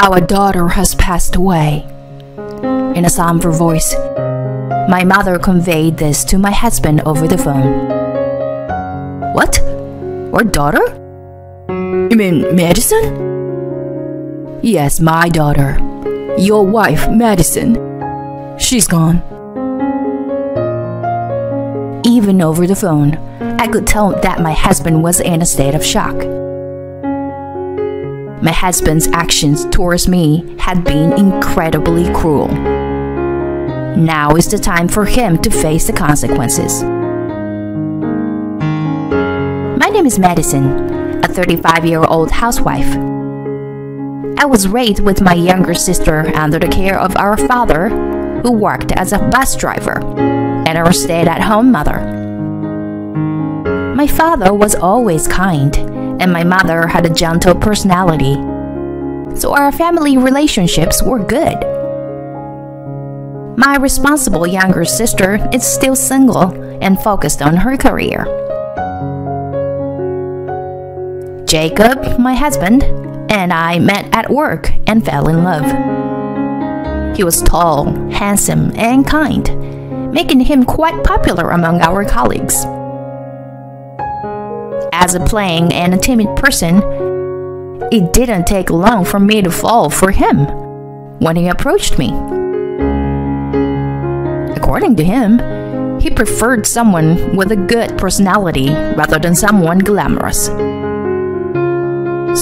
Our daughter has passed away. In a somber voice, my mother conveyed this to my husband over the phone. What? Our daughter? You mean Madison? Yes, my daughter. Your wife, Madison. She's gone. Even over the phone, I could tell that my husband was in a state of shock. My husband's actions towards me had been incredibly cruel. Now is the time for him to face the consequences. My name is Madison, a 35-year-old housewife. I was raised with my younger sister under the care of our father, who worked as a bus driver, and our stay-at-home mother. My father was always kind, and my mother had a gentle personality, so our family relationships were good. My responsible younger sister is still single and focused on her career. Jacob, my husband, and I met at work and fell in love. He was tall, handsome, and kind, making him quite popular among our colleagues. As a plain and a timid person, it didn't take long for me to fall for him when he approached me. According to him, he preferred someone with a good personality rather than someone glamorous.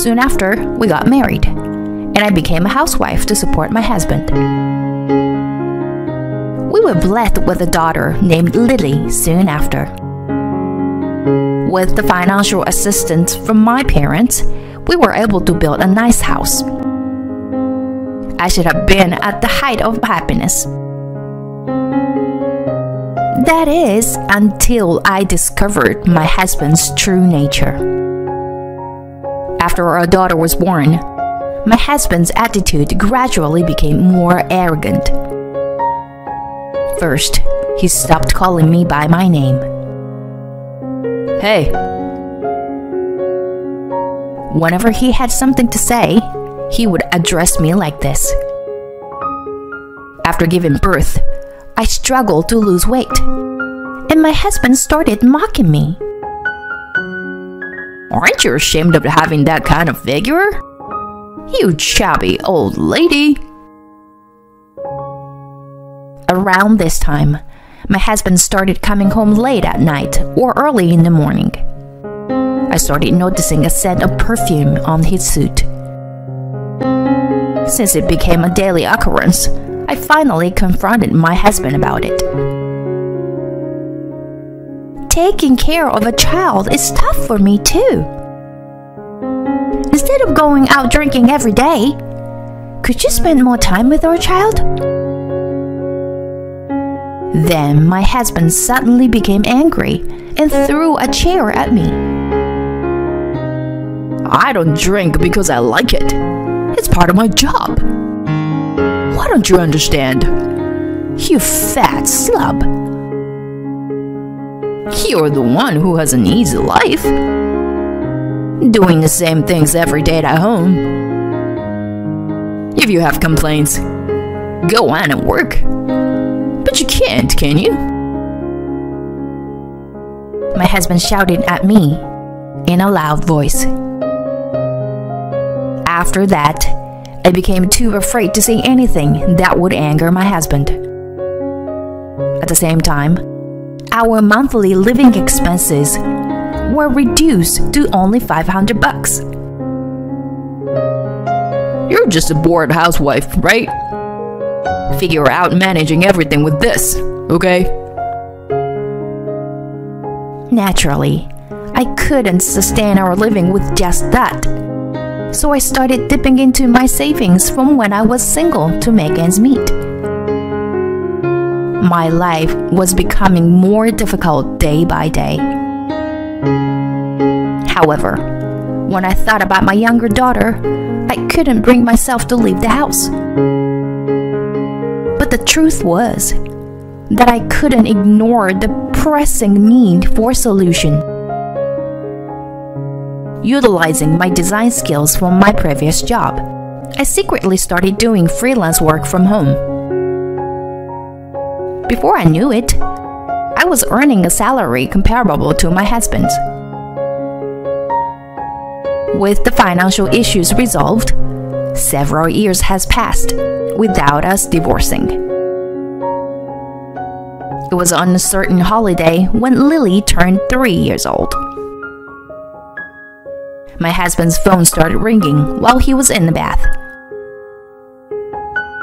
Soon after, we got married, and I became a housewife to support my husband. We were blessed with a daughter named Lily soon after. With the financial assistance from my parents, we were able to build a nice house. I should have been at the height of happiness. That is, until I discovered my husband's true nature. After our daughter was born, my husband's attitude gradually became more arrogant. First, he stopped calling me by my name. Hey. Whenever he had something to say, he would address me like this. After giving birth, I struggled to lose weight, and my husband started mocking me. Aren't you ashamed of having that kind of figure? You chubby old lady. Around this time, my husband started coming home late at night or early in the morning. I started noticing a scent of perfume on his suit. Since it became a daily occurrence, I finally confronted my husband about it. Taking care of a child is tough for me too. Instead of going out drinking every day, could you spend more time with our child? Then my husband suddenly became angry and threw a chair at me. I don't drink because I like it. It's part of my job. Why don't you understand? You fat slub. You're the one who has an easy life, doing the same things every day at home. If you have complaints, go on and work. But you can't, can you? My husband shouted at me in a loud voice. After that, I became too afraid to say anything that would anger my husband. At the same time, our monthly living expenses were reduced to only $500. You're just a bored housewife, right? Figure out managing everything with this, okay? Naturally, I couldn't sustain our living with just that. So I started dipping into my savings from when I was single to make ends meet. My life was becoming more difficult day by day. However, when I thought about my younger daughter, I couldn't bring myself to leave the house. But the truth was that I couldn't ignore the pressing need for a solution. Utilizing my design skills from my previous job, I secretly started doing freelance work from home. Before I knew it, I was earning a salary comparable to my husband's. With the financial issues resolved, several years has passed without us divorcing. It was on a certain holiday when Lily turned 3 years old. My husband's phone started ringing while he was in the bath.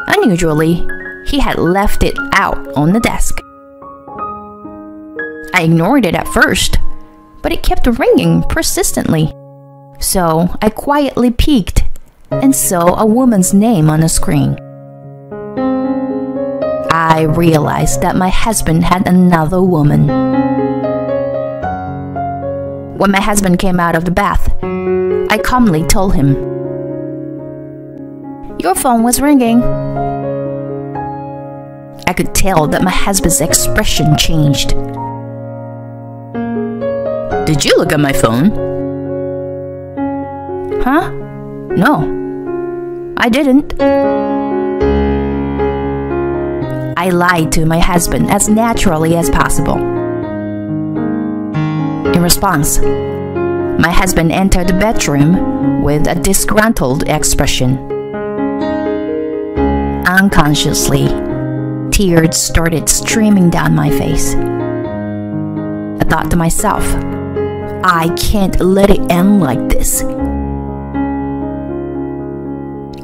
Unusually, he had left it out on the desk. I ignored it at first, but it kept ringing persistently. So I quietly peeked and saw a woman's name on the screen. I realized that my husband had another woman. When my husband came out of the bath, I calmly told him, "Your phone was ringing." I could tell that my husband's expression changed. "Did you look at my phone?" "Huh? No, I didn't." I lied to my husband as naturally as possible. In response, my husband entered the bedroom with a disgruntled expression. Unconsciously, tears started streaming down my face. I thought to myself, I can't let it end like this.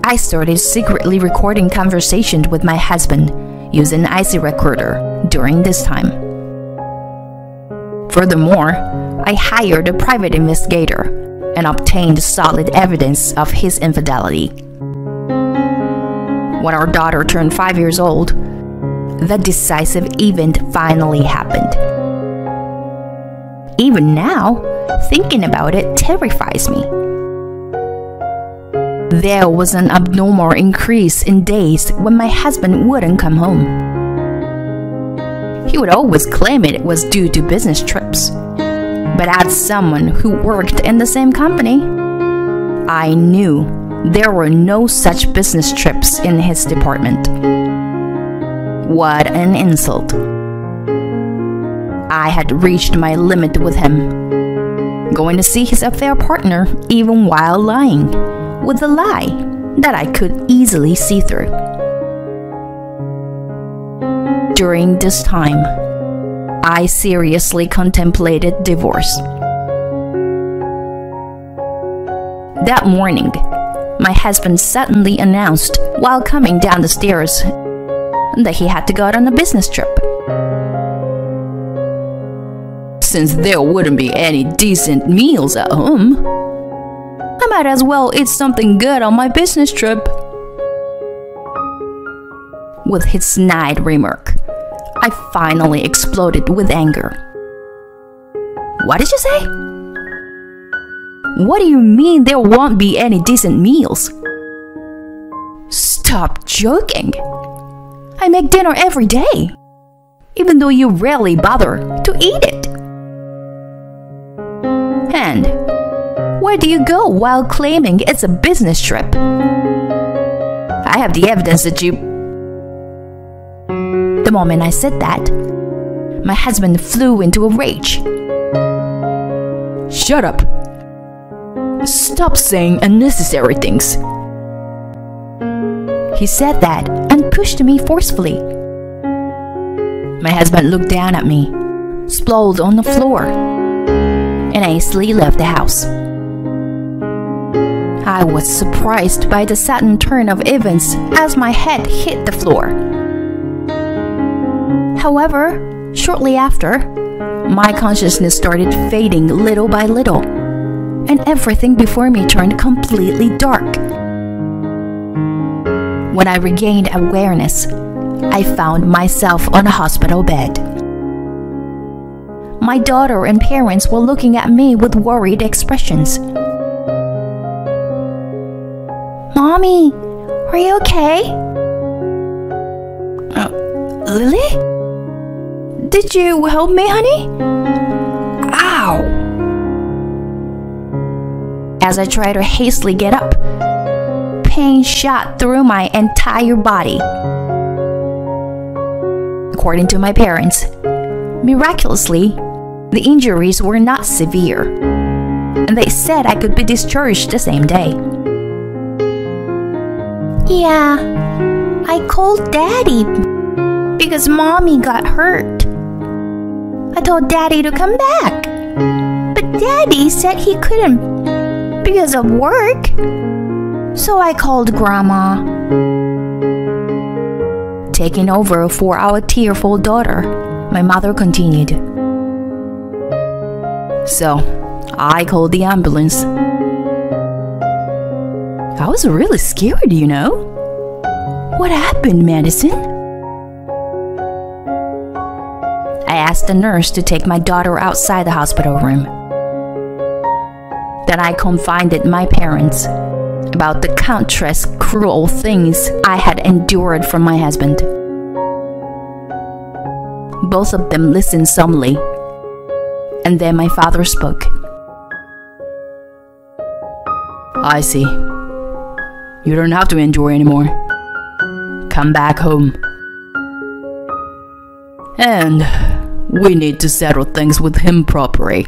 I started secretly recording conversations with my husband using an IC recorder during this time. Furthermore, I hired a private investigator and obtained solid evidence of his infidelity. When our daughter turned 5 years old, the decisive event finally happened. Even now, thinking about it terrifies me. There was an abnormal increase in days when my husband wouldn't come home. He would always claim it was due to business trips. But as someone who worked in the same company, I knew there were no such business trips in his department. What an insult. I had reached my limit with him, going to see his affair partner even while lying, with a lie that I could easily see through. During this time, I seriously contemplated divorce. That morning, my husband suddenly announced while coming down the stairs that he had to go on a business trip. Since there wouldn't be any decent meals at home, I might as well eat something good on my business trip. With his snide remark, I finally exploded with anger. What did you say? What do you mean there won't be any decent meals? Stop joking. I make dinner every day, even though you rarely bother to eat it. And where do you go while claiming it's a business trip? I have the evidence that you... The moment I said that, my husband flew into a rage. Shut up. Stop saying unnecessary things. He said that and pushed me forcefully. My husband looked down at me, sprawled on the floor, and hastily left the house. I was surprised by the sudden turn of events as my head hit the floor. However, shortly after, my consciousness started fading little by little, and everything before me turned completely dark. When I regained awareness, I found myself on a hospital bed. My daughter and parents were looking at me with worried expressions. Mommy, are you okay? Lily? Did you help me, honey? Ow! As I tried to hastily get up, pain shot through my entire body. According to my parents, miraculously, the injuries were not severe, and they said I could be discharged the same day. Yeah, I called Daddy because Mommy got hurt. I told Daddy to come back, but Daddy said he couldn't because of work. So I called Grandma. Taking over for our tearful daughter, my mother continued. So, I called the ambulance. I was really scared, you know. What happened, Madison? I asked the nurse to take my daughter outside the hospital room. Then I confided my parents about the countless cruel things I had endured from my husband. Both of them listened solemnly, and then my father spoke. I see. You don't have to endure anymore. Come back home. And we need to settle things with him properly.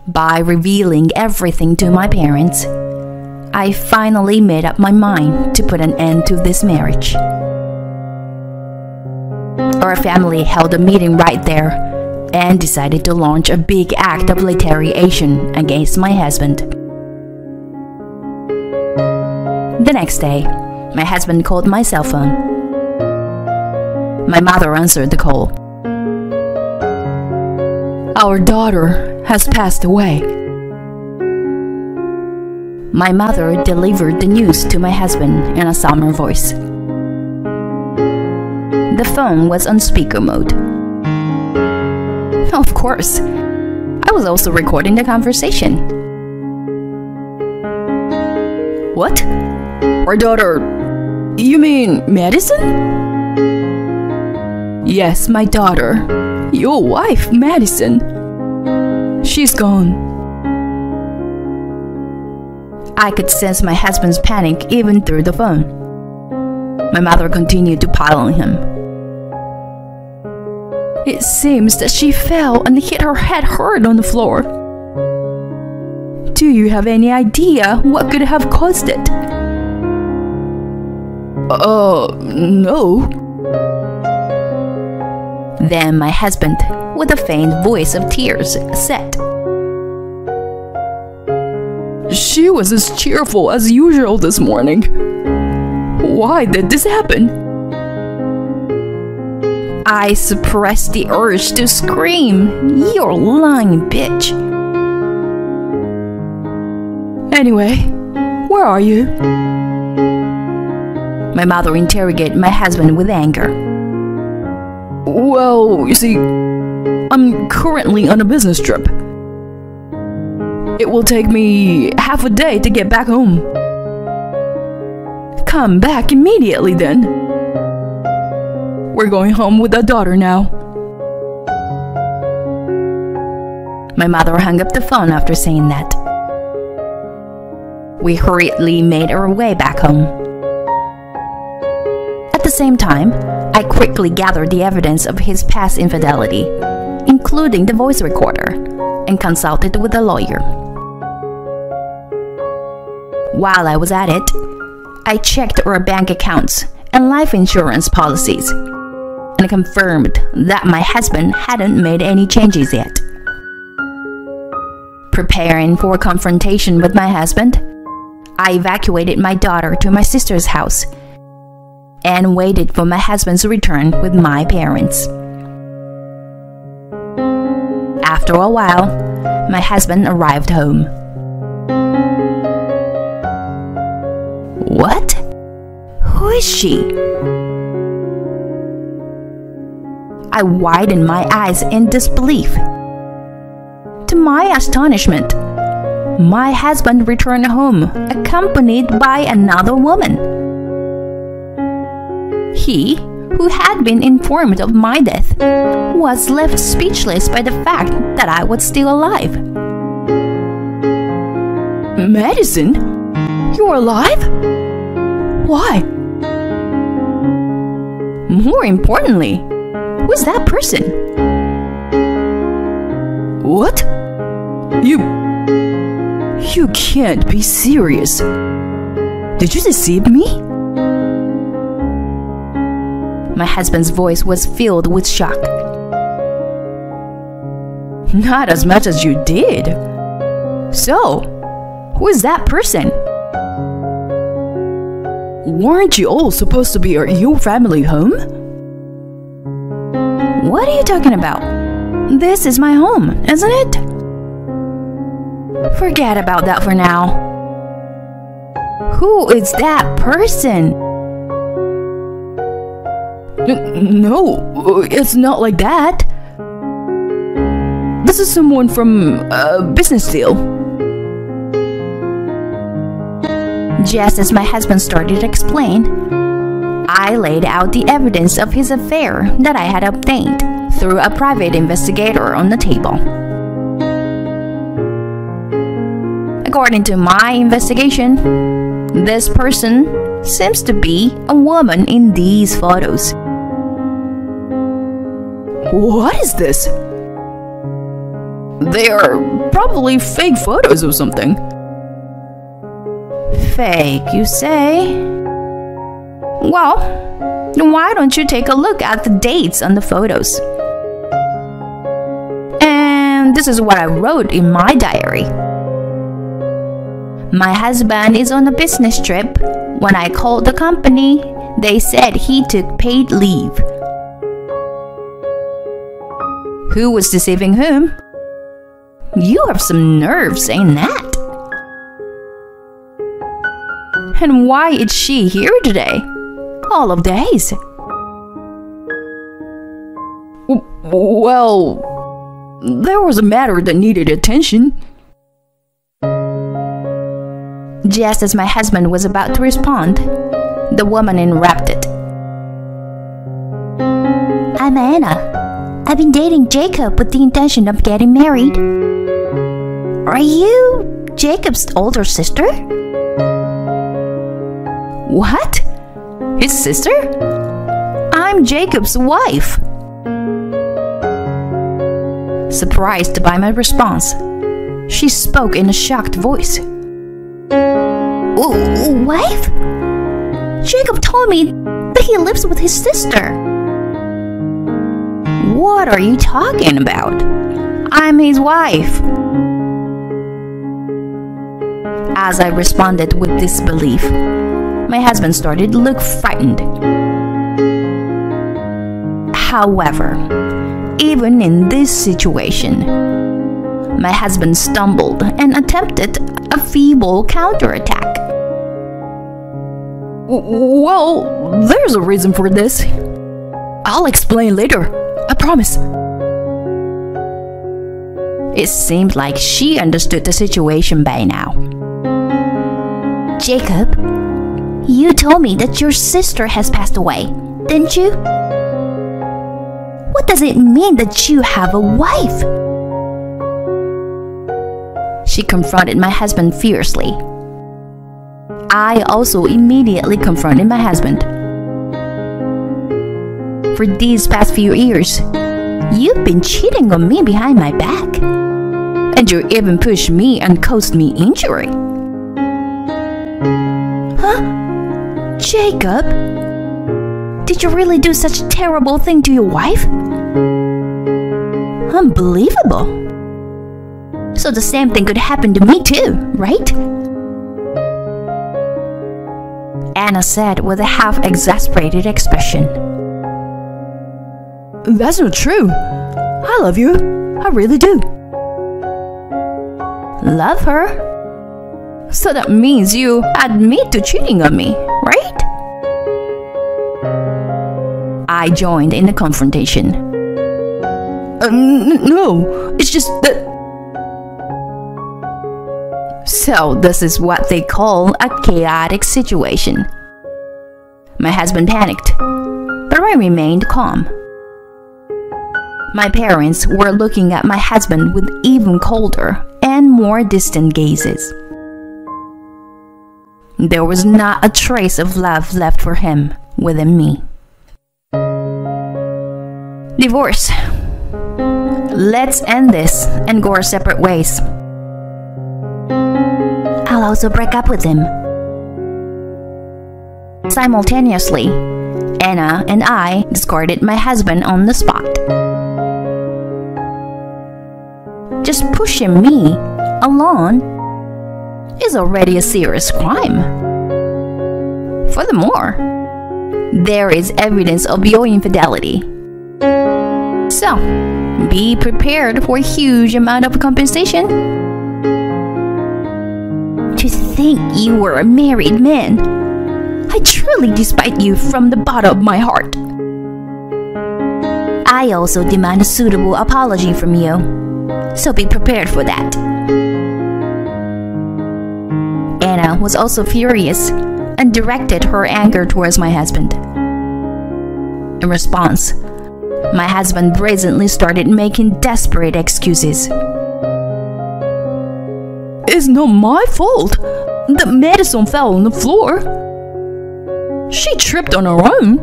By revealing everything to my parents, I finally made up my mind to put an end to this marriage. Our family held a meeting right there and decided to launch a big act of retaliation against my husband. The next day, my husband called my cell phone. My mother answered the call. Our daughter has passed away. My mother delivered the news to my husband in a somber voice. The phone was on speaker mode. Of course, I was also recording the conversation. What? Our daughter? You mean Madison? Yes, my daughter. Your wife, Madison. She's gone. I could sense my husband's panic even through the phone. My mother continued to pile on him. It seems that she fell and hit her head hard on the floor. Do you have any idea what could have caused it? No. Then my husband, with a faint voice of tears, said, She was as cheerful as usual this morning. Why did this happen? I suppressed the urge to scream, You're lying, bitch. Anyway, where are you? My mother interrogated my husband with anger. Well, you see, I'm currently on a business trip. It will take me half a day to get back home. Come back immediately then. We're going home with our daughter now. My mother hung up the phone after saying that. We hurriedly made our way back home. At the same time, I quickly gathered the evidence of his past infidelity, including the voice recorder, and consulted with a lawyer. While I was at it, I checked our bank accounts and life insurance policies, and confirmed that my husband hadn't made any changes yet. Preparing for confrontation with my husband, I evacuated my daughter to my sister's house and waited for my husband's return with my parents. After a while, my husband arrived home. What? Who is she? I widened my eyes in disbelief. To my astonishment, my husband returned home accompanied by another woman. He, who had been informed of my death, was left speechless by the fact that I was still alive. Madison? You're alive? Why? More importantly, who's that person? What? You can't be serious. Did you deceive me? My husband's voice was filled with shock. Not as much as you did. So, who is that person? Weren't you all supposed to be at your family home? What are you talking about? This is my home, isn't it? Forget about that for now. Who is that person? No, it's not like that. This is someone from a business deal. Just as my husband started to explain, I laid out the evidence of his affair that I had obtained through a private investigator on the table. According to my investigation, this person seems to be a woman in these photos. What is this? They are probably fake photos or something. Fake, you say? Well, then why don't you take a look at the dates on the photos? And this is what I wrote in my diary. My husband is on a business trip. When I called the company, they said he took paid leave. Who was deceiving whom? You have some nerve saying that. And why is she here today? All of days. Well, there was a matter that needed attention. Just as my husband was about to respond, the woman interrupted. I'm Anna. I've been dating Jacob with the intention of getting married. Are you Jacob's older sister? What? His sister? I'm Jacob's wife. Surprised by my response, she spoke in a shocked voice. Wife? Jacob told me that he lives with his sister. What are you talking about? I'm his wife. As I responded with disbelief, my husband started to look frightened. However, even in this situation, my husband stumbled and attempted a feeble counterattack. Well, there's a reason for this. I'll explain later, I promise. It seemed like she understood the situation by now. Jacob, you told me that your sister has passed away, didn't you? What does it mean that you have a wife? She confronted my husband fiercely. I also immediately confronted my husband. For these past few years, you've been cheating on me behind my back. And you even pushed me and caused me injury. Huh? Jacob? Did you really do such a terrible thing to your wife? Unbelievable. So the same thing could happen to me too, right? Anna said with a half-exasperated expression. That's not true. I love you. I really do. Love her? So that means you admit to cheating on me, right? I joined in the confrontation. No, it's just that... So this is what they call a chaotic situation. My husband panicked, but I remained calm. My parents were looking at my husband with even colder and more distant gazes. There was not a trace of love left for him within me. Divorce. Let's end this and go our separate ways. I'll also break up with him. Simultaneously, Anna and I discarded my husband on the spot. Just pushing me along is already a serious crime. Furthermore, there is evidence of your infidelity. So, be prepared for a huge amount of compensation. To think you were a married man, I truly despise you from the bottom of my heart. I also demand a suitable apology from you, so be prepared for that. Anna was also furious and directed her anger towards my husband. In response, my husband brazenly started making desperate excuses. It's not my fault that Madison fell on the floor. She tripped on her own.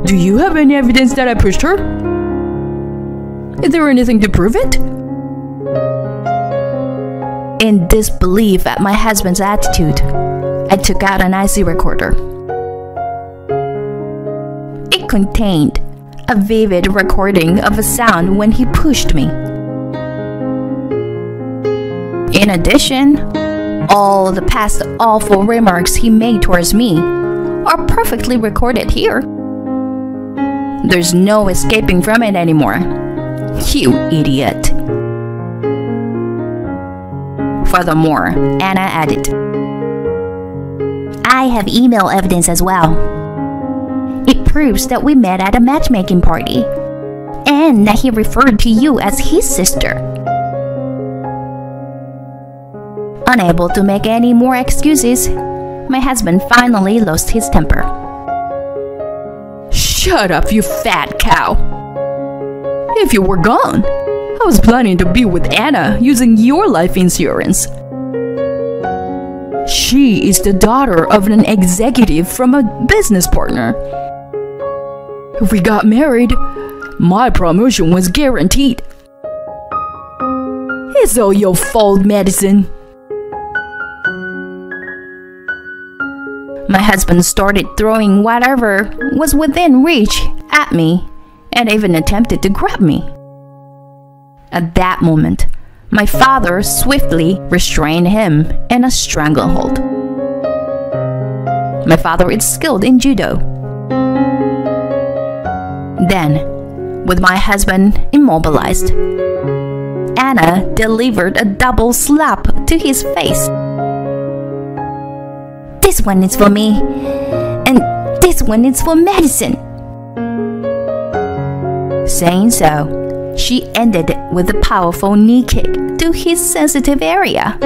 Do you have any evidence that I pushed her? Is there anything to prove it? In disbelief at my husband's attitude, I took out an IC recorder. It contained a vivid recording of a sound when he pushed me. In addition, all the past awful remarks he made towards me are perfectly recorded here. There's no escaping from it anymore. You idiot. Furthermore, Anna added, I have email evidence as well. It proves that we met at a matchmaking party and that he referred to you as his sister. Unable to make any more excuses, my husband finally lost his temper. Shut up, you fat cow. If you were gone, I was planning to be with Anna using your life insurance. She is the daughter of an executive from a business partner. If we got married, my promotion was guaranteed. It's all your fault, Madison. My husband started throwing whatever was within reach at me and even attempted to grab me. At that moment, my father swiftly restrained him in a stranglehold. My father is skilled in judo. Then, with my husband immobilized, Anna delivered a double slap to his face. This one is for me, and this one is for Madison. Saying so, she ended with a powerful knee kick to his sensitive area.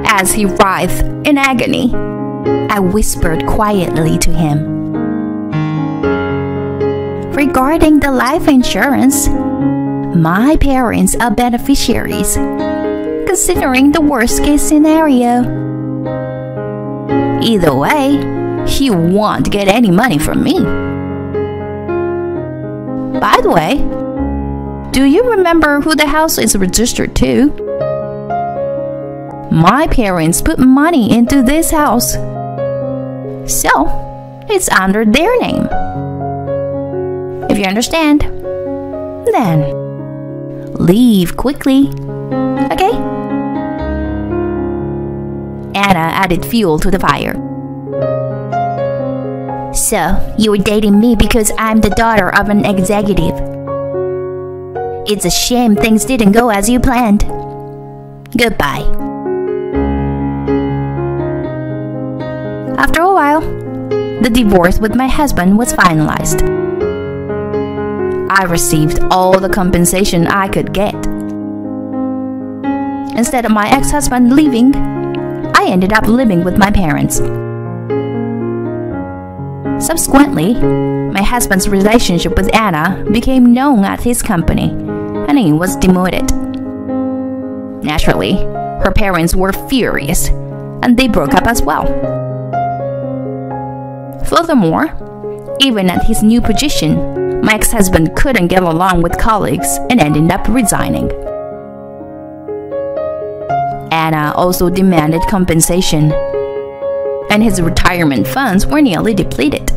As he writhed in agony, I whispered quietly to him, regarding the life insurance, my parents are beneficiaries, considering the worst case scenario. Either way, he won't get any money from me. By the way, do you remember who the house is registered to? My parents put money into this house, so it's under their name. If you understand, then leave quickly, okay? Anna added fuel to the fire. So, you were dating me because I'm the daughter of an executive. It's a shame things didn't go as you planned. Goodbye. After a while, the divorce with my husband was finalized. I received all the compensation I could get. Instead of my ex-husband leaving, I ended up living with my parents. Subsequently, my husband's relationship with Anna became known at his company, and he was demoted. Naturally, Her parents were furious, and they broke up as well. Furthermore, even at his new position, my ex-husband couldn't get along with colleagues and ended up resigning. Anna also demanded compensation, and his retirement funds were nearly depleted.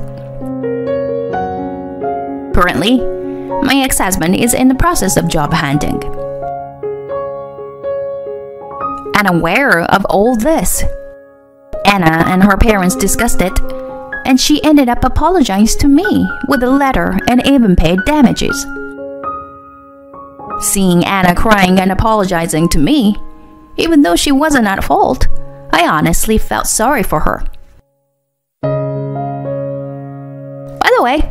Currently, my ex-husband is in the process of job hunting. Unaware of all this, Anna and her parents discussed it, and she ended up apologizing to me with a letter and even paid damages. Seeing Anna crying and apologizing to me, even though she wasn't at fault, I honestly felt sorry for her. By the way,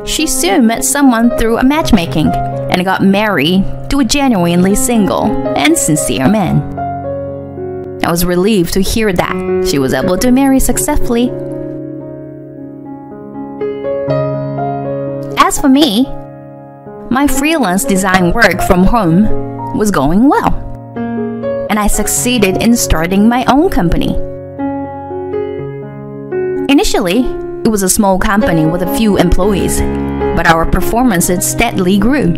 she soon met someone through a matchmaking and got married to a genuinely single and sincere man. I was relieved to hear that she was able to marry successfully. As for me, my freelance design work from home was going well, and I succeeded in starting my own company. Initially, it was a small company with a few employees, but our performances steadily grew.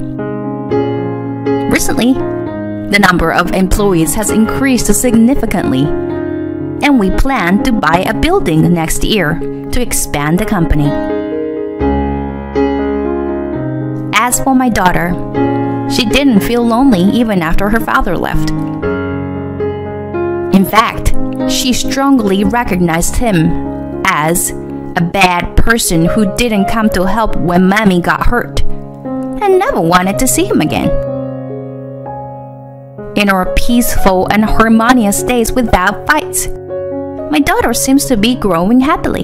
Recently, the number of employees has increased significantly, and we plan to buy a building next year to expand the company. As for my daughter, she didn't feel lonely even after her father left. In fact, she strongly recognized him as a bad person who didn't come to help when Mommy got hurt, and never wanted to see him again. In our peaceful and harmonious days without fights, my daughter seems to be growing happily.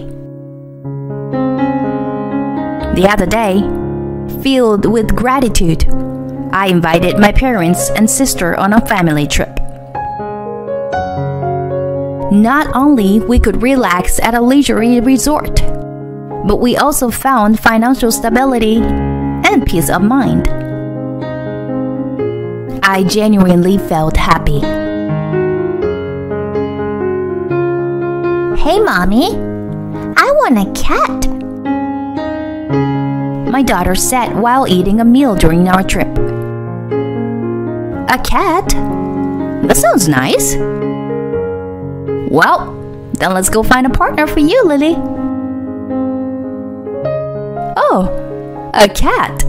The other day, filled with gratitude, I invited my parents and sister on a family trip. Not only we could relax at a leisurely resort, but we also found financial stability and peace of mind. I genuinely felt happy. Hey, Mommy, I want a cat. My daughter said while eating a meal during our trip. A cat? That sounds nice. Well, then let's go find a partner for you, Lily. Oh, a cat.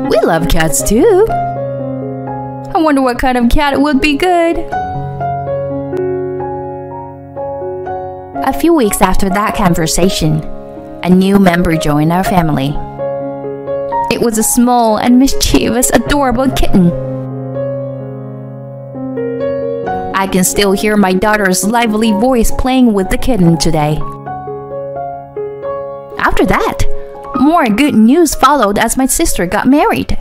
We love cats too. I wonder what kind of cat would be good. A few weeks after that conversation, a new member joined our family. It was a small and mischievous, adorable kitten. I can still hear my daughter's lively voice playing with the kitten today. After that, more good news followed as my sister got married.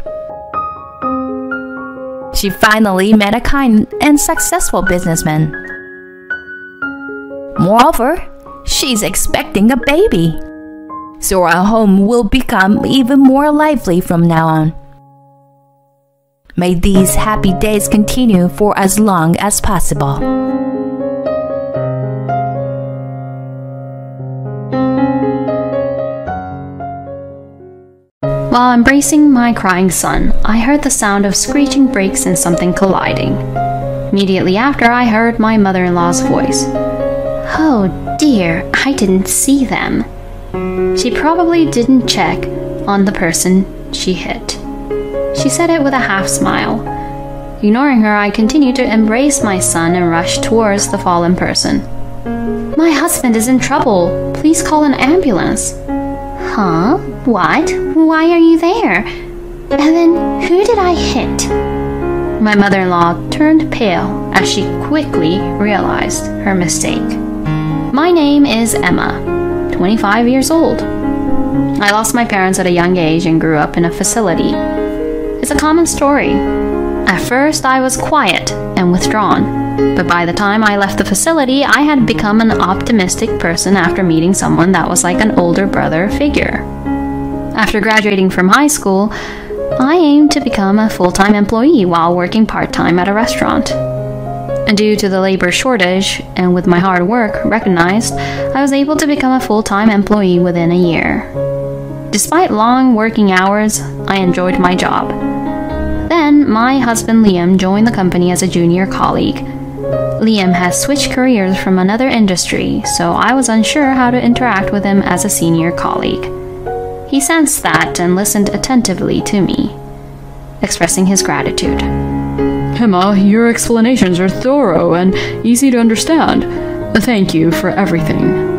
She finally met a kind and successful businessman. Moreover, she's expecting a baby, so our home will become even more lively from now on. May these happy days continue for as long as possible. While embracing my crying son, I heard the sound of screeching brakes and something colliding. Immediately after, I heard my mother-in-law's voice. "Oh dear, I didn't see them." She probably didn't check on the person she hit. She said it with a half smile. Ignoring her, I continued to embrace my son and rushed towards the fallen person. "My husband is in trouble. Please call an ambulance." "Huh? What? Why are you there? And then who did I hit?" My mother-in-law turned pale as she quickly realized her mistake. My name is Emma, 25 years old. I lost my parents at a young age and grew up in a facility. It's a common story. At first, I was quiet and withdrawn, but by the time I left the facility, I had become an optimistic person after meeting someone that was like an older brother figure. After graduating from high school, I aimed to become a full-time employee while working part-time at a restaurant. And due to the labor shortage, and with my hard work recognized, I was able to become a full-time employee within a year. Despite long working hours, I enjoyed my job. Then, my husband Liam joined the company as a junior colleague. Liam has switched careers from another industry, so I was unsure how to interact with him as a senior colleague. He sensed that and listened attentively to me, expressing his gratitude. Emma, your explanations are thorough and easy to understand. Thank you for everything.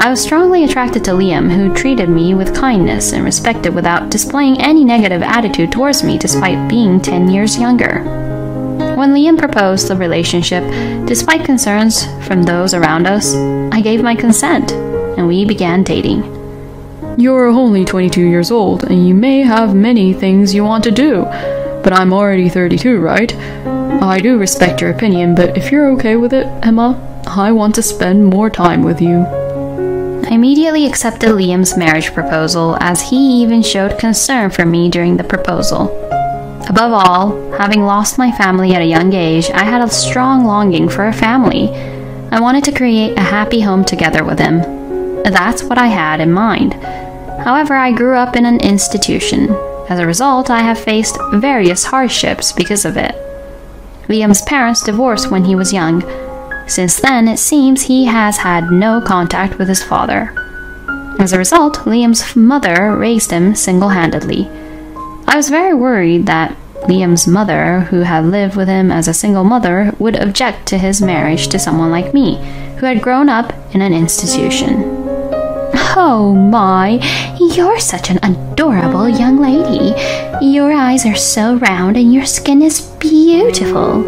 I was strongly attracted to Liam, who treated me with kindness and respect without displaying any negative attitude towards me despite being 10 years younger. When Liam proposed the relationship, despite concerns from those around us, I gave my consent, and we began dating. You're only 22 years old, and you may have many things you want to do, but I'm already 32, right? I do respect your opinion, but if you're okay with it, Emma, I want to spend more time with you. I immediately accepted Liam's marriage proposal, as he even showed concern for me during the proposal. Above all, having lost my family at a young age, I had a strong longing for a family. I wanted to create a happy home together with him. That's what I had in mind. However, I grew up in an institution. As a result, I have faced various hardships because of it. Liam's parents divorced when he was young. Since then, it seems he has had no contact with his father. As a result, Liam's mother raised him single-handedly. I was very worried that Liam's mother, who had lived with him as a single mother, would object to his marriage to someone like me, who had grown up in an institution. Oh my, you're such an adorable young lady. Your eyes are so round and your skin is beautiful.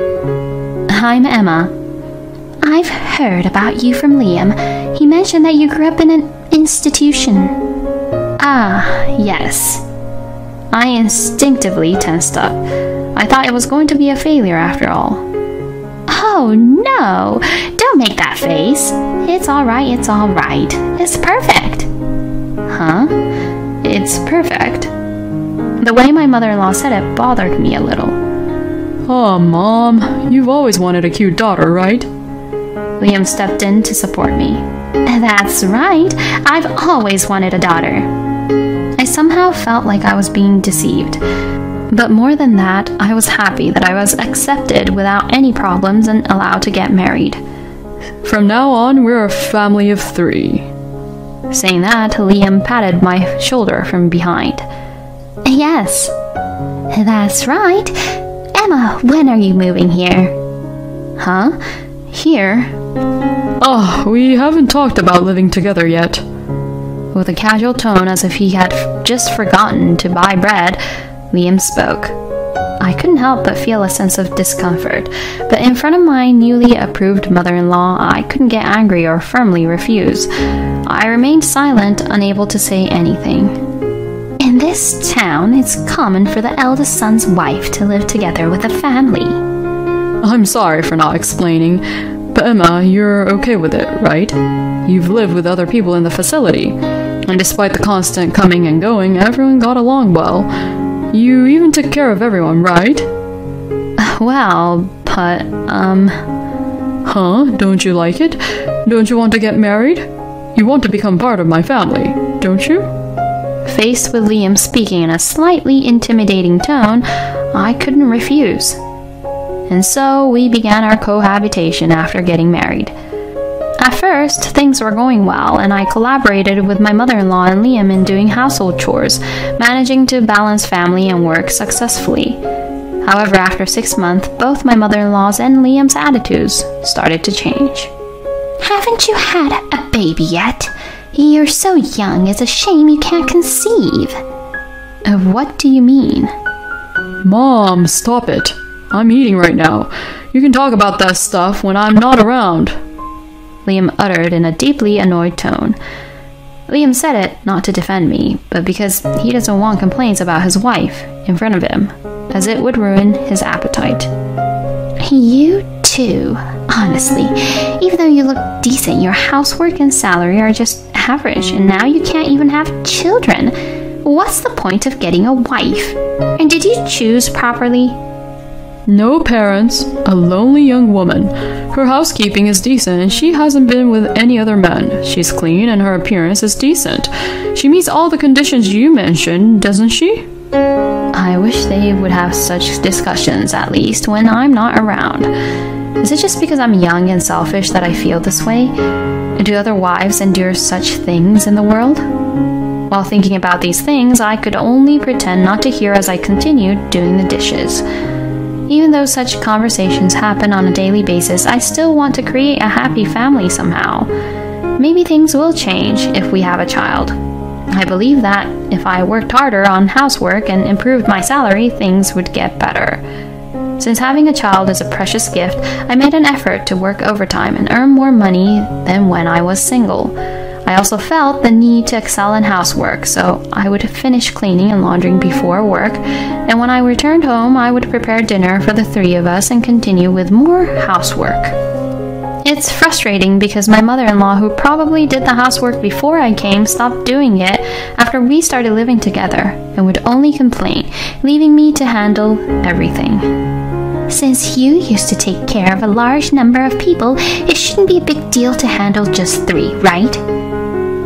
I'm Emma. I've heard about you from Liam. He mentioned that you grew up in an institution. Ah, yes. I instinctively tensed up. I thought it was going to be a failure after all. Oh no, don't make that face. It's alright, it's alright. It's perfect. Huh? It's perfect? The way my mother-in-law said it bothered me a little. Oh, Mom, you've always wanted a cute daughter, right? Liam stepped in to support me. That's right, I've always wanted a daughter. I somehow felt like I was being deceived. But more than that, I was happy that I was accepted without any problems and allowed to get married. From now on, we're a family of 3. Saying that, Liam patted my shoulder from behind. Yes, that's right. Emma, when are you moving here? Huh? Here? Oh, we haven't talked about living together yet. With a casual tone as if he had just forgotten to buy bread, Liam spoke. I couldn't help but feel a sense of discomfort, but in front of my newly approved mother-in-law, I couldn't get angry or firmly refuse. I remained silent, unable to say anything. In this town, it's common for the eldest son's wife to live together with a family. I'm sorry for not explaining, but Emma, you're okay with it, right? You've lived with other people in the facility, and despite the constant coming and going, everyone got along well. You even took care of everyone, right? Well, but, Huh? Don't you like it? Don't you want to get married? You want to become part of my family, don't you? Faced with Liam speaking in a slightly intimidating tone, I couldn't refuse. And so we began our cohabitation after getting married. At first, things were going well, and I collaborated with my mother-in-law and Liam in doing household chores, managing to balance family and work successfully. However, after 6 months, both my mother-in-law's and Liam's attitudes started to change. Haven't you had a baby yet? You're so young, it's a shame you can't conceive. What do you mean? Mom, stop it. I'm eating right now. You can talk about that stuff when I'm not around. Liam uttered in a deeply annoyed tone. Liam said it not to defend me, but because he doesn't want complaints about his wife in front of him, as it would ruin his appetite. You too. Honestly, even though you look decent, your housework and salary are just average, and now you can't even have children. What's the point of getting a wife? And did you choose properly? No parents, a lonely young woman. Her housekeeping is decent and she hasn't been with any other men. She's clean and her appearance is decent. She meets all the conditions you mentioned, doesn't she? I wish they would have such discussions, at least, when I'm not around. Is it just because I'm young and selfish that I feel this way? Do other wives endure such things in the world? While thinking about these things, I could only pretend not to hear as I continued doing the dishes. Even though such conversations happen on a daily basis, I still want to create a happy family somehow. Maybe things will change if we have a child. I believe that if I worked harder on housework and improved my salary, things would get better. Since having a child is a precious gift, I made an effort to work overtime and earn more money than when I was single. I also felt the need to excel in housework, so I would finish cleaning and laundering before work, and when I returned home, I would prepare dinner for the three of us and continue with more housework. It's frustrating because my mother-in-law, who probably did the housework before I came, stopped doing it after we started living together and would only complain, leaving me to handle everything. Since you used to take care of a large number of people, it shouldn't be a big deal to handle just 3, right?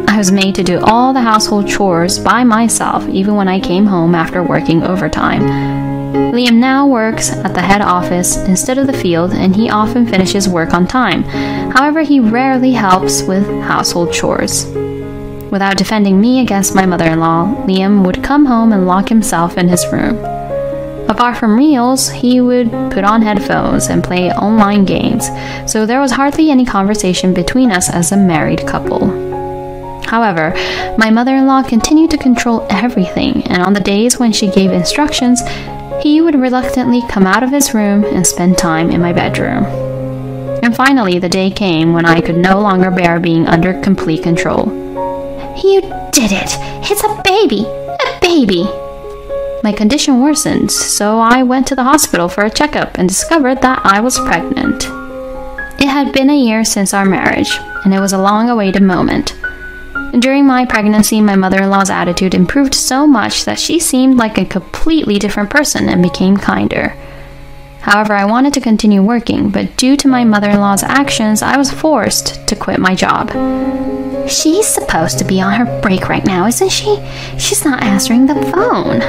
I was made to do all the household chores by myself, even when I came home after working overtime. Liam now works at the head office instead of the field, and he often finishes work on time. However, he rarely helps with household chores. Without defending me against my mother-in-law, Liam would come home and lock himself in his room. Apart from meals, he would put on headphones and play online games, so there was hardly any conversation between us as a married couple. However, my mother-in-law continued to control everything, and on the days when she gave instructions, he would reluctantly come out of his room and spend time in my bedroom. And finally, the day came when I could no longer bear being under complete control. You did it! It's a baby! A baby! My condition worsened, so I went to the hospital for a checkup and discovered that I was pregnant. It had been a year since our marriage, and it was a long-awaited moment. During my pregnancy, my mother-in-law's attitude improved so much that she seemed like a completely different person and became kinder. However, I wanted to continue working, but due to my mother-in-law's actions, I was forced to quit my job. She's supposed to be on her break right now, isn't she? She's not answering the phone.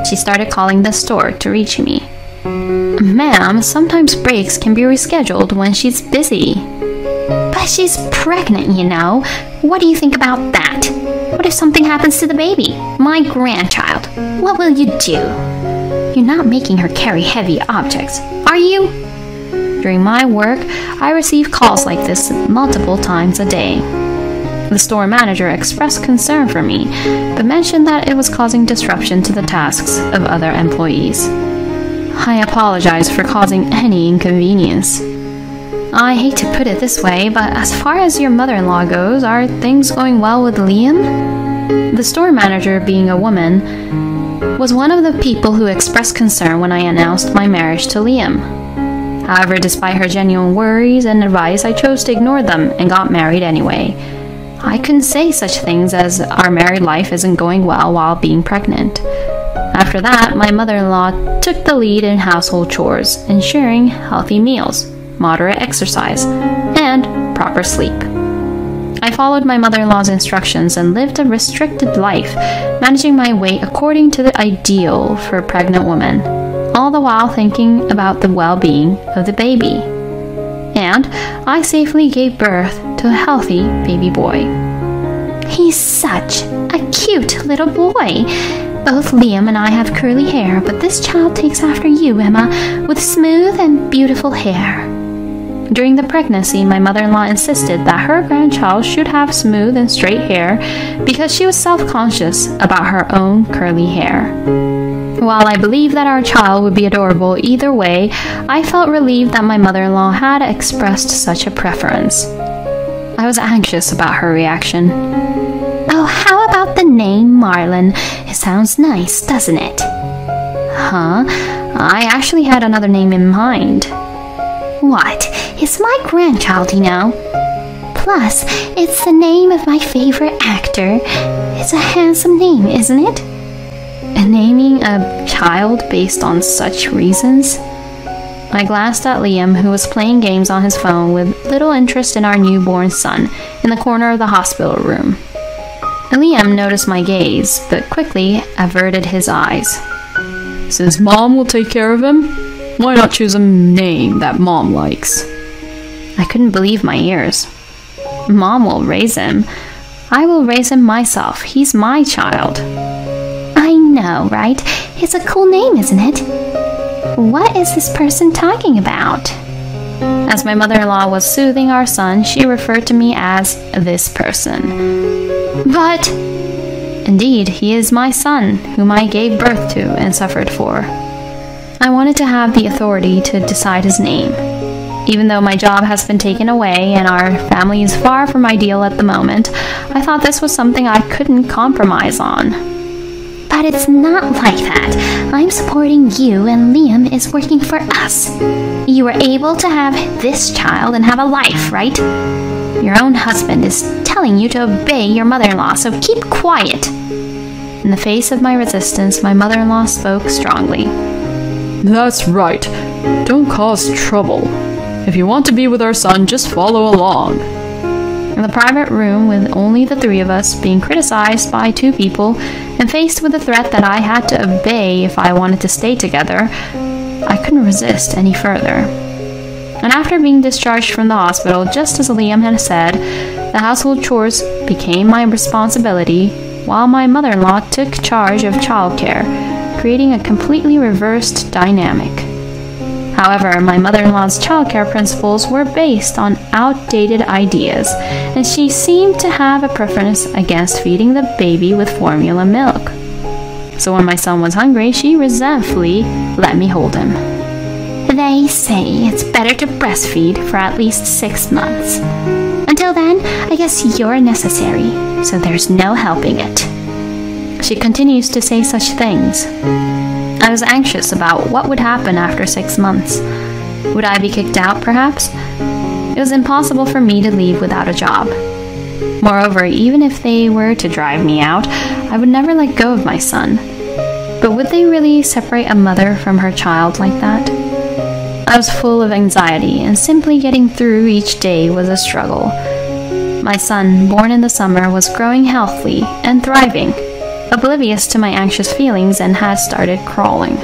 She started calling the store to reach me. Ma'am, sometimes breaks can be rescheduled when she's busy. But she's pregnant, you know. What do you think about that? What if something happens to the baby? My grandchild. What will you do? You're not making her carry heavy objects, are you? During my work, I receive calls like this multiple times a day. The store manager expressed concern for me, but mentioned that it was causing disruption to the tasks of other employees. I apologize for causing any inconvenience. I hate to put it this way, but as far as your mother-in-law goes, are things going well with Liam? The store manager, being a woman, was one of the people who expressed concern when I announced my marriage to Liam. However, despite her genuine worries and advice, I chose to ignore them and got married anyway. I couldn't say such things as our married life isn't going well while being pregnant. After that, my mother-in-law took the lead in household chores, ensuring healthy meals, moderate exercise, and proper sleep. I followed my mother-in-law's instructions and lived a restricted life, managing my weight according to the ideal for a pregnant woman, all the while thinking about the well-being of the baby. And I safely gave birth to a healthy baby boy. He's such a cute little boy. Both Liam and I have curly hair, but this child takes after you, Emma, with smooth and beautiful hair. During the pregnancy, my mother-in-law insisted that her grandchild should have smooth and straight hair because she was self-conscious about her own curly hair. While I believed that our child would be adorable either way, I felt relieved that my mother-in-law had expressed such a preference. I was anxious about her reaction. Oh, how about the name Marlon? It sounds nice, doesn't it? Huh? I actually had another name in mind. What? It's my grandchild, you know. Plus, it's the name of my favorite actor. It's a handsome name, isn't it? And naming a child based on such reasons? I glanced at Liam, who was playing games on his phone with little interest in our newborn son in the corner of the hospital room. Liam noticed my gaze, but quickly averted his eyes. Since Mom will take care of him, why not choose a name that Mom likes? I couldn't believe my ears. Mom will raise him. I will raise him myself. He's my child. I know, right? It's a cool name, isn't it? What is this person talking about? As my mother-in-law was soothing our son, she referred to me as this person. But indeed, he is my son, whom I gave birth to and suffered for. I wanted to have the authority to decide his name. Even though my job has been taken away and our family is far from ideal at the moment, I thought this was something I couldn't compromise on. But it's not like that. I'm supporting you and Liam is working for us. You were able to have this child and have a life, right? Your own husband is telling you to obey your mother-in-law, so keep quiet. In the face of my resistance, my mother-in-law spoke strongly. That's right. Don't cause trouble. If you want to be with our son, just follow along. In the private room, with only the three of us, being criticized by two people, and faced with the threat that I had to obey if I wanted to stay together, I couldn't resist any further. And after being discharged from the hospital, just as Liam had said, the household chores became my responsibility, while my mother-in-law took charge of childcare, creating a completely reversed dynamic. However, my mother-in-law's childcare principles were based on outdated ideas, and she seemed to have a preference against feeding the baby with formula milk. So when my son was hungry, she resentfully let me hold him. They say it's better to breastfeed for at least 6 months. Until then, I guess you're necessary, so there's no helping it. She continues to say such things. I was anxious about what would happen after 6 months. Would I be kicked out, perhaps? It was impossible for me to leave without a job. Moreover, even if they were to drive me out, I would never let go of my son. But would they really separate a mother from her child like that? I was full of anxiety, and simply getting through each day was a struggle. My son, born in the summer, was growing healthily and thriving, oblivious to my anxious feelings, and had started crawling.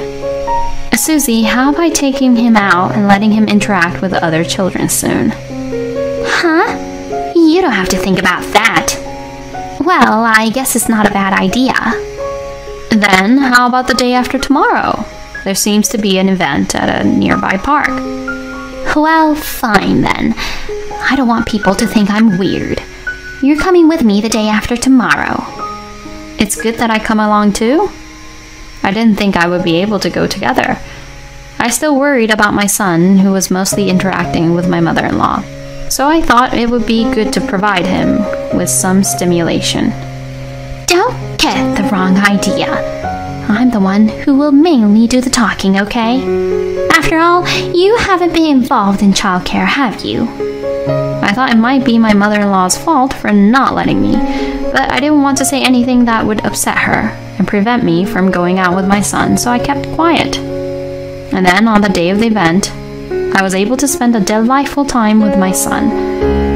Susie, how about taking him out and letting him interact with other children soon? Huh? You don't have to think about that. Well, I guess it's not a bad idea. Then, how about the day after tomorrow? There seems to be an event at a nearby park. Well, fine then. I don't want people to think I'm weird. You're coming with me the day after tomorrow. It's good that I come along too? I didn't think I would be able to go together. I still worried about my son, who was mostly interacting with my mother-in-law, so I thought it would be good to provide him with some stimulation. Don't get the wrong idea. I'm the one who will mainly do the talking, okay? After all, you haven't been involved in childcare, have you? I thought it might be my mother-in-law's fault for not letting me, but I didn't want to say anything that would upset her and prevent me from going out with my son, so I kept quiet. And then, on the day of the event, I was able to spend a delightful time with my son.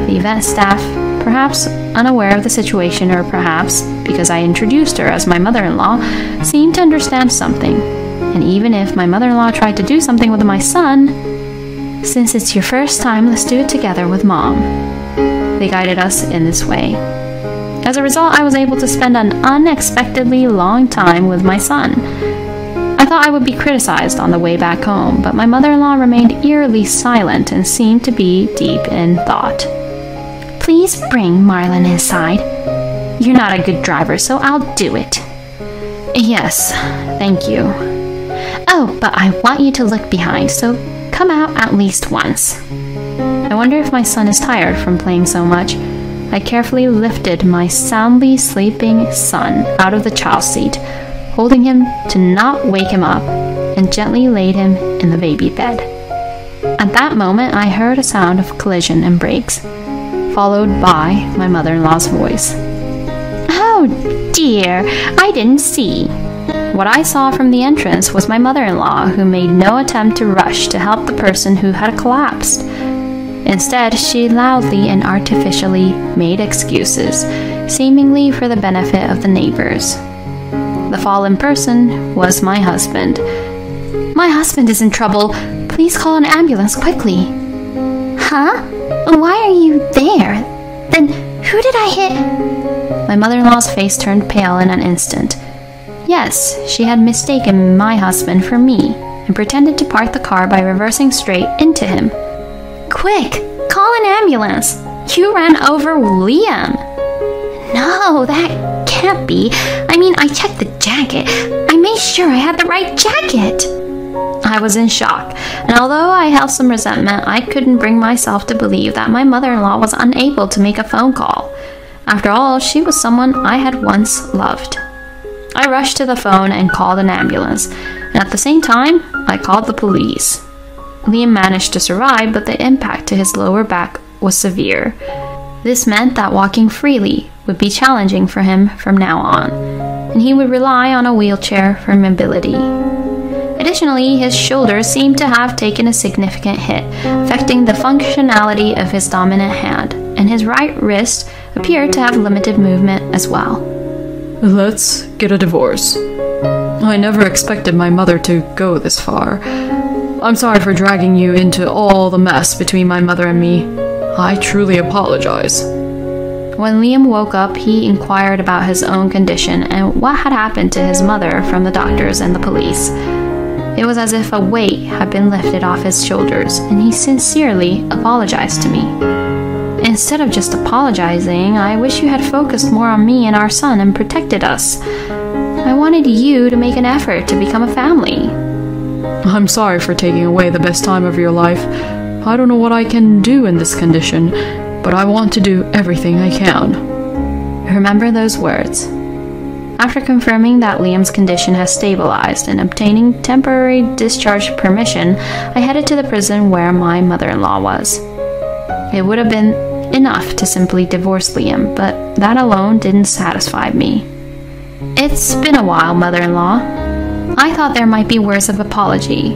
The event staff, perhaps unaware of the situation, or perhaps because I introduced her as my mother-in-law, seemed to understand something. And even if my mother-in-law tried to do something with my son, since it's your first time, let's do it together with Mom. They guided us in this way. As a result, I was able to spend an unexpectedly long time with my son. I thought I would be criticized on the way back home, but my mother-in-law remained eerily silent and seemed to be deep in thought. Please bring Marlon inside. You're not a good driver, so I'll do it. Yes, thank you. Oh, but I want you to look behind, so come out at least once. I wonder if my son is tired from playing so much. I carefully lifted my soundly sleeping son out of the child seat, holding him to not wake him up, and gently laid him in the baby bed. At that moment, I heard a sound of collision and brakes, followed by my mother-in-law's voice. Oh dear, I didn't see. What I saw from the entrance was my mother-in-law, who made no attempt to rush to help the person who had collapsed. Instead, she loudly and artificially made excuses, seemingly for the benefit of the neighbors. The fallen person was my husband. "My husband is in trouble. Please call an ambulance quickly." Huh? Why are you there? Then who did I hit? My mother-in-law's face turned pale in an instant. Yes, she had mistaken my husband for me and pretended to park the car by reversing straight into him. Quick, call an ambulance. You ran over Liam. No, that can't be. I mean, I checked the jacket. I made sure I had the right jacket. I was in shock, and although I held some resentment, I couldn't bring myself to believe that my mother-in-law was unable to make a phone call. After all, she was someone I had once loved. I rushed to the phone and called an ambulance, and at the same time, I called the police. Liam managed to survive, but the impact to his lower back was severe. This meant that walking freely would be challenging for him from now on, and he would rely on a wheelchair for mobility. Additionally, his shoulders seemed to have taken a significant hit, affecting the functionality of his dominant hand, and his right wrist appeared to have limited movement as well. Let's get a divorce. I never expected my mother to go this far. I'm sorry for dragging you into all the mess between my mother and me. I truly apologize. When Liam woke up, he inquired about his own condition and what had happened to his mother from the doctors and the police. It was as if a weight had been lifted off his shoulders, and he sincerely apologized to me. Instead of just apologizing, I wish you had focused more on me and our son and protected us. I wanted you to make an effort to become a family. I'm sorry for taking away the best time of your life. I don't know what I can do in this condition, but I want to do everything I can. Remember those words. After confirming that Liam's condition has stabilized and obtaining temporary discharge permission, I headed to the prison where my mother-in-law was. It would have been enough to simply divorce Liam, but that alone didn't satisfy me. It's been a while, mother-in-law. I thought there might be words of apology,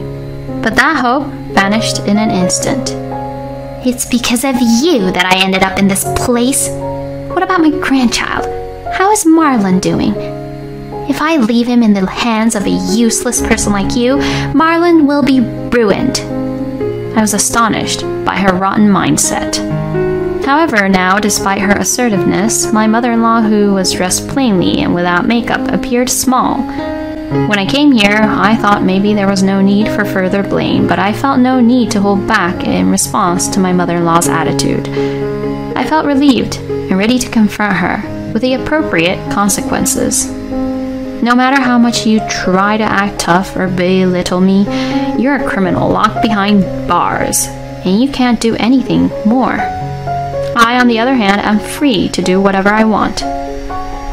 but that hope vanished in an instant. It's because of you that I ended up in this place. What about my grandchild? How is Marlon doing? If I leave him in the hands of a useless person like you, Marlon will be ruined. I was astonished by her rotten mindset. However, now, despite her assertiveness, my mother-in-law, who was dressed plainly and without makeup, appeared small. When I came here, I thought maybe there was no need for further blame, but I felt no need to hold back in response to my mother-in-law's attitude. I felt relieved and ready to confront her with the appropriate consequences. No matter how much you try to act tough or belittle me, you're a criminal locked behind bars, and you can't do anything more. I, on the other hand, am free to do whatever I want.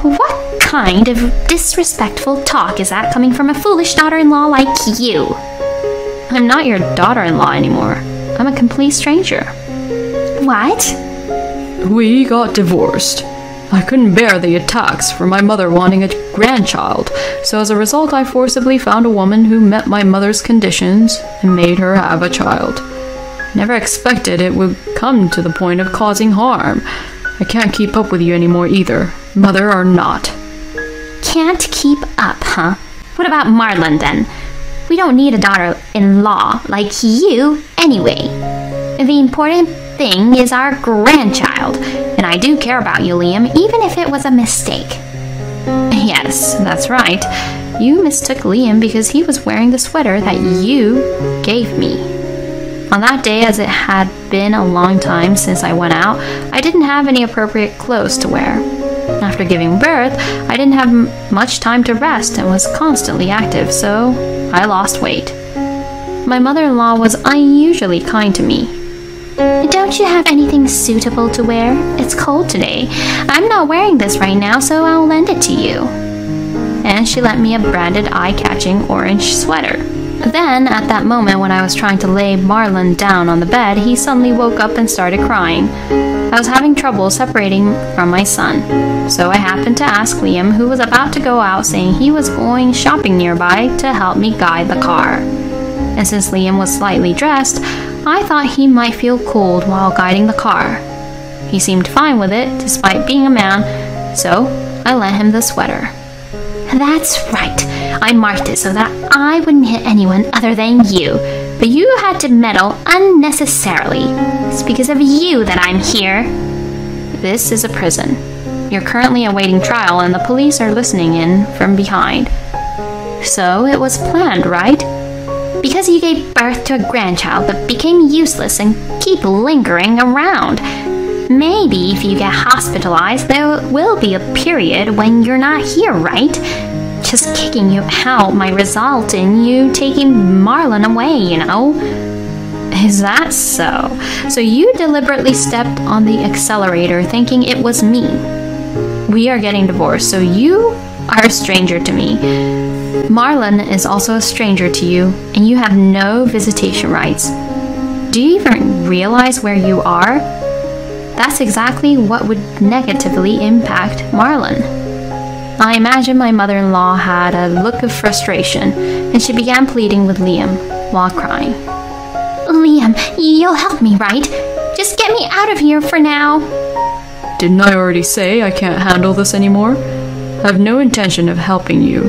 What kind of disrespectful talk is that coming from a foolish daughter-in-law like you? I'm not your daughter-in-law anymore. I'm a complete stranger. What? We got divorced. I couldn't bear the attacks from my mother wanting a grandchild, so as a result I forcibly found a woman who met my mother's conditions and made her have a child. Never expected it would come to the point of causing harm. I can't keep up with you anymore either, mother or not. Can't keep up, huh? What about Marlon then? We don't need a daughter-in-law like you anyway. The important thing is our grandchild, and I do care about you, Liam, even if it was a mistake. Yes, that's right. You mistook Liam because he was wearing the sweater that you gave me. On that day, as it had been a long time since I went out, I didn't have any appropriate clothes to wear. After giving birth, I didn't have much time to rest and was constantly active, so I lost weight. My mother-in-law was unusually kind to me. Don't you have anything suitable to wear? It's cold today. I'm not wearing this right now, so I'll lend it to you. And she lent me a branded eye-catching orange sweater. Then, at that moment when I was trying to lay Marlon down on the bed, he suddenly woke up and started crying. I was having trouble separating from my son. So I happened to ask Liam, who was about to go out, saying he was going shopping nearby, to help me guide the car. And since Liam was slightly dressed, I thought he might feel cold while guiding the car. He seemed fine with it, despite being a man, so I lent him the sweater. That's right. I marked it so that I wouldn't hit anyone other than you. But you had to meddle unnecessarily. It's because of you that I'm here. This is a prison. You're currently awaiting trial and the police are listening in from behind. So it was planned, right? Because you gave birth to a grandchild that became useless and keep lingering around. Maybe if you get hospitalized, there will be a period when you're not here, right? Just kicking you out might result in you taking Marlon away, you know? Is that so? So you deliberately stepped on the accelerator thinking it was me. We are getting divorced, so you are a stranger to me. Marlon is also a stranger to you, and you have no visitation rights. Do you even realize where you are? That's exactly what would negatively impact Marlon. I imagine my mother-in-law had a look of frustration, and she began pleading with Liam while crying. Liam, you'll help me, right? Just get me out of here for now. Didn't I already say I can't handle this anymore? I have no intention of helping you.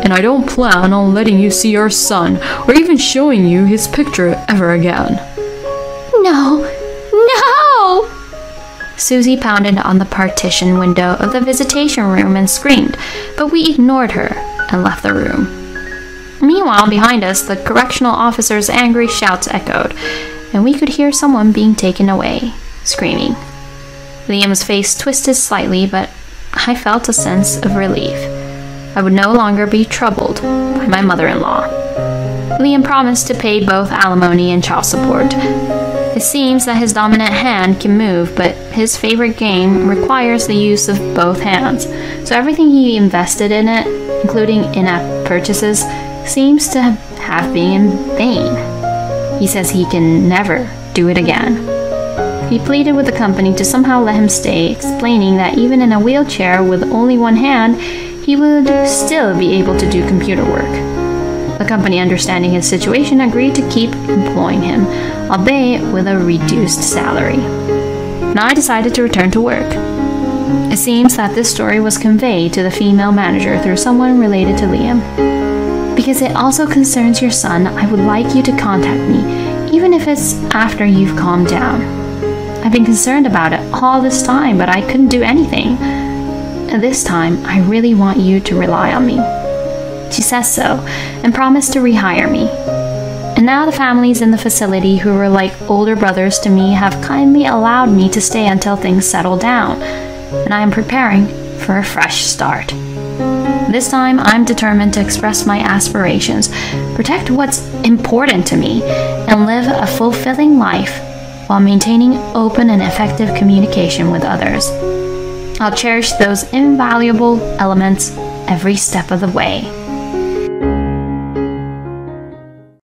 And I don't plan on letting you see our son, or even showing you his picture ever again. No! No! Susie pounded on the partition window of the visitation room and screamed, but we ignored her and left the room. Meanwhile, behind us, the correctional officer's angry shouts echoed, and we could hear someone being taken away, screaming. Liam's face twisted slightly, but I felt a sense of relief. I would no longer be troubled by my mother-in-law. Liam promised to pay both alimony and child support. It seems that his dominant hand can move, but his favorite game requires the use of both hands, so everything he invested in it, including in-app purchases, seems to have been in vain. He says he can never do it again. He pleaded with the company to somehow let him stay, explaining that even in a wheelchair with only one hand, he would still be able to do computer work. The company, understanding his situation, agreed to keep employing him, albeit with a reduced salary. Now I decided to return to work. It seems that this story was conveyed to the female manager through someone related to Liam. Because it also concerns your son, I would like you to contact me, even if it's after you've calmed down. I've been concerned about it all this time, but I couldn't do anything. And this time, I really want you to rely on me. She says so, and promised to rehire me. And now the families in the facility who were like older brothers to me have kindly allowed me to stay until things settle down, and I am preparing for a fresh start. This time, I'm determined to express my aspirations, protect what's important to me, and live a fulfilling life while maintaining open and effective communication with others. I'll cherish those invaluable elements every step of the way.